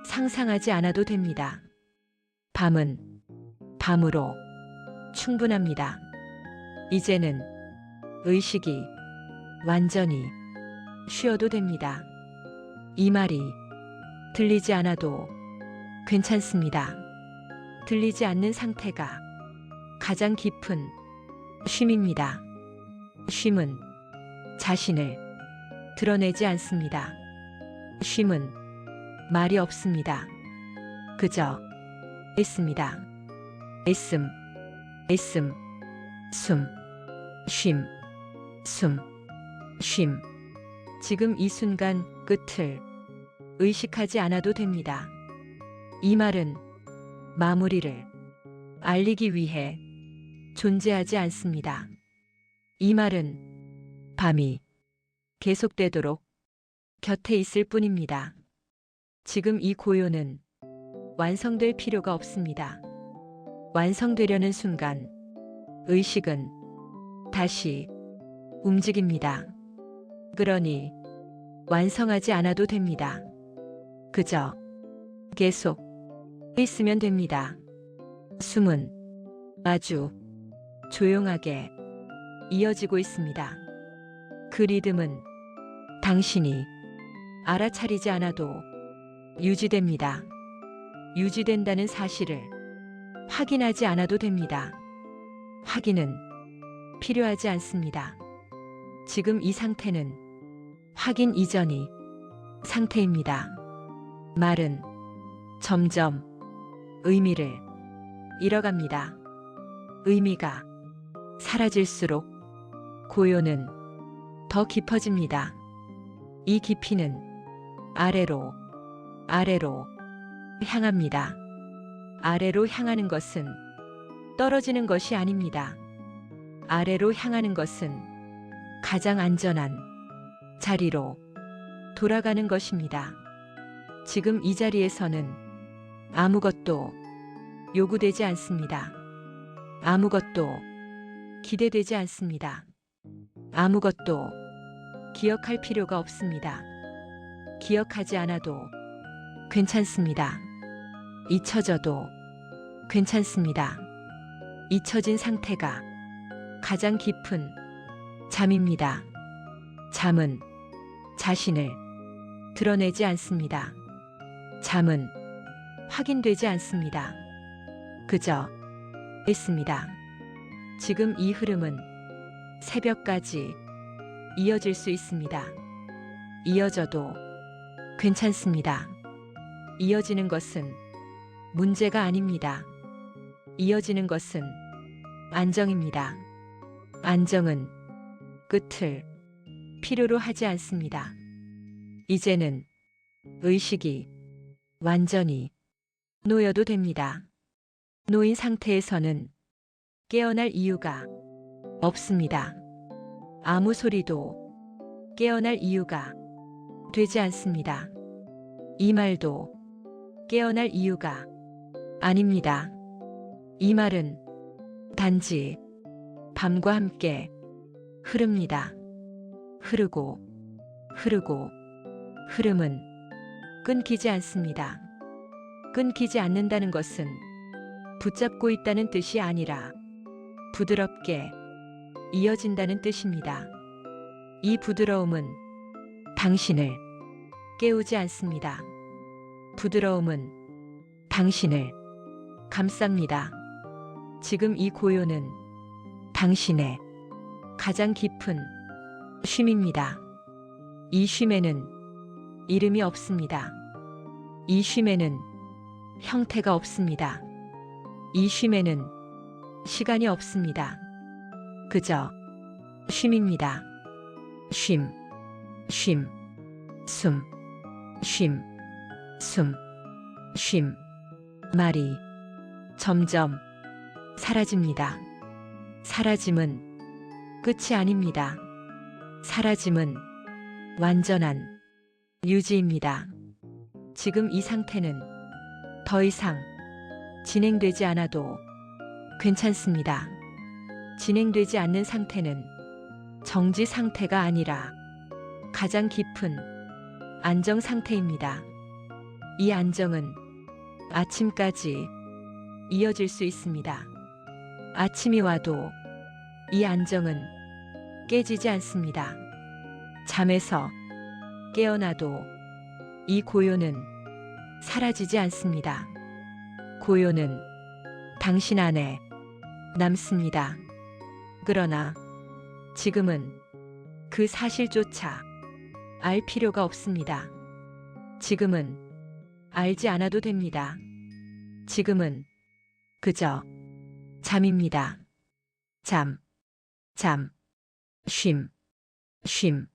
상상하지 않아도 됩니다. 밤은 밤으로 충분합니다. 이제는 의식이 완전히 쉬어도 됩니다. 이 말이 들리지 않아도 괜찮습니다. 들리지 않는 상태가 가장 깊은 쉼입니다. 쉼은 자신을 드러내지 않습니다. 쉼은 말이 없습니다. 그저 있습니다. 있음, 숨, 쉼, 숨, 쉼. 지금 이 순간 끝을 의식하지 않아도 됩니다. 이 말은 마무리를 알리기 위해 존재하지 않습니다. 이 말은 밤이 계속되도록 곁에 있을 뿐입니다. 지금 이 고요는 완성될 필요가 없습니다. 완성되려는 순간 의식은 다시 움직입니다. 그러니 완성하지 않아도 됩니다. 그저 계속 있으면 됩니다. 숨은 아주 조용하게 이어지고 있습니다. 그 리듬은 당신이 알아차리지 않아도 유지됩니다. 유지된다는 사실을 확인하지 않아도 됩니다. 확인은 필요하지 않습니다. 지금 이 상태는 확인 이전이 상태입니다. 말은 점점 의미를 잃어갑니다. 의미가 사라질수록 고요는 더 깊어집니다. 이 깊이는 아래로 향합니다. 아래로 향하는 것은 떨어지는 것이 아닙니다. 아래로 향하는 것은 가장 안전한 자리로 돌아가는 것입니다. 지금 이 자리에서는 아무것도 요구되지 않습니다. 아무것도 기대되지 않습니다. 아무것도 기억할 필요가 없습니다. 기억하지 않아도 괜찮습니다. 잊혀져도 괜찮습니다. 잊혀진 상태가 가장 깊은 잠입니다. 잠은 자신을 드러내지 않습니다. 잠은 확인되지 않습니다. 그저 있습니다. 지금 이 흐름은 새벽까지 이어질 수 있습니다. 이어져도 괜찮습니다. 이어지는 것은 문제가 아닙니다. 이어지는 것은 안정입니다. 안정은 끝을 필요로 하지 않습니다. 이제는 의식이 완전히 놓여도 됩니다. 놓인 상태에서는 깨어날 이유가 없습니다. 아무 소리도 깨어날 이유가 되지 않습니다. 이 말도 깨어날 이유가 아닙니다. 이 말은 단지 밤과 함께 흐릅니다. 흐르고 흐름은 끊기지 않습니다. 끊기지 않는다는 것은 붙잡고 있다는 뜻이 아니라 부드럽게 이어진다는 뜻입니다. 이 부드러움은 당신을 깨우지 않습니다. 부드러움은 당신을 감쌉니다. 지금 이 고요는 당신의 가장 깊은 쉼입니다. 이 쉼에는 이름이 없습니다. 이 쉼에는 형태가 없습니다. 이 쉼에는 시간이 없습니다. 그저 쉼입니다. 쉼, 숨, 쉼. 말이 점점 사라집니다. 사라짐은 끝이 아닙니다. 사라짐은 완전한 유지입니다. 지금 이 상태는 더 이상 진행되지 않아도 괜찮습니다. 진행되지 않는 상태는 정지 상태가 아니라 가장 깊은 안정 상태입니다. 이 안정은 아침까지 이어질 수 있습니다. 아침이 와도 이 안정은 깨지지 않습니다. 잠에서 깨어나도 이 고요는 사라지지 않습니다. 고요는 당신 안에 남습니다. 그러나 지금은 그 사실조차 알 필요가 없습니다. 지금은 알지 않아도 됩니다. 지금은 그저 잠입니다. 잠, 쉼.